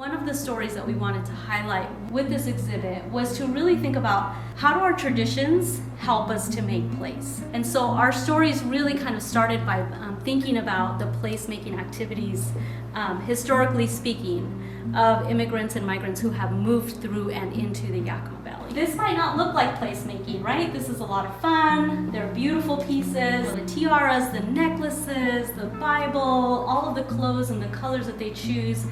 One of the stories that we wanted to highlight with this exhibit was to really think about how do our traditions help us to make place. And so our stories really kind of started by thinking about the placemaking activities, historically speaking, of immigrants and migrants who have moved through and into the Yakima Valley. This might not look like placemaking, right? This is a lot of fun. They're beautiful pieces. The tiaras, the necklaces, the Bible, all of the clothes and the colors that they choose,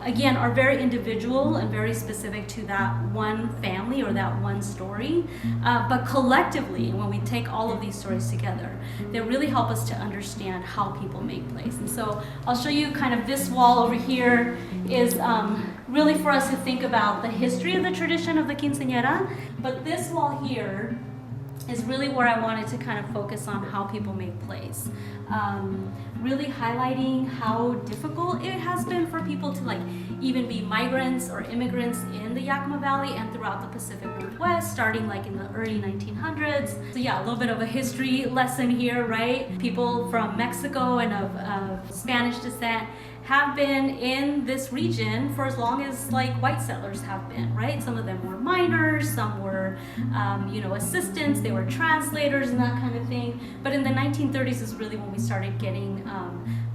again, are very individual and very specific to that one family or that one story. But collectively, when we take all of these stories together, they really help us to understand how people make place. And so I'll show you kind of this wall over here is really for us to think about the history of the tradition of the quinceañera. But this wall here is really where I wanted to kind of focus on how people make place. Really highlighting how difficult it has been for people to even be migrants or immigrants in the Yakima Valley and throughout the Pacific Northwest, starting in the early 1900s. So yeah, a little bit of a history lesson here, right? People from Mexico and of Spanish descent have been in this region for as long as white settlers have been, right? Some of them were miners, some were assistants, they were translators and that kind of thing. But in the 1930s is really when we started getting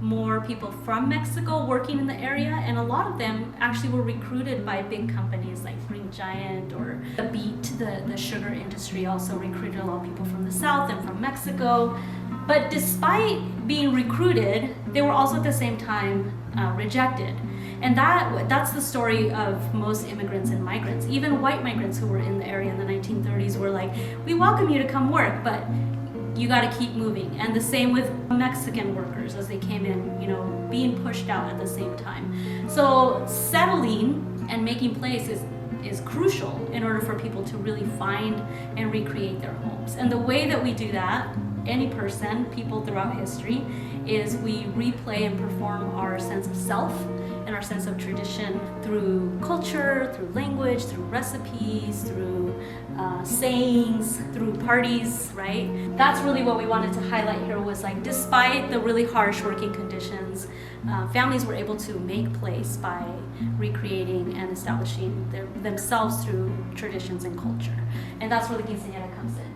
more people from Mexico working in the area, and a lot of them actually were recruited by big companies like Green Giant or the beet, the sugar industry also recruited a lot of people from the South and from Mexico. But despite being recruited, they were also at the same time rejected. And that's the story of most immigrants and migrants. Even white migrants who were in the area in the 1930s were like, we welcome you to come work, but you got to keep moving. And the same with Mexican workers as they came in, being pushed out at the same time. So settling and making place is crucial in order for people to really find and recreate their homes. And the way that we do that, any person, people throughout history, is we replay and perform our sense of self and our sense of tradition through culture, through language, through recipes, through sayings, through parties, right? That's really what we wanted to highlight here was despite the really harsh working conditions, families were able to make place by recreating and establishing themselves through traditions and culture. And that's where the quinceañera comes in.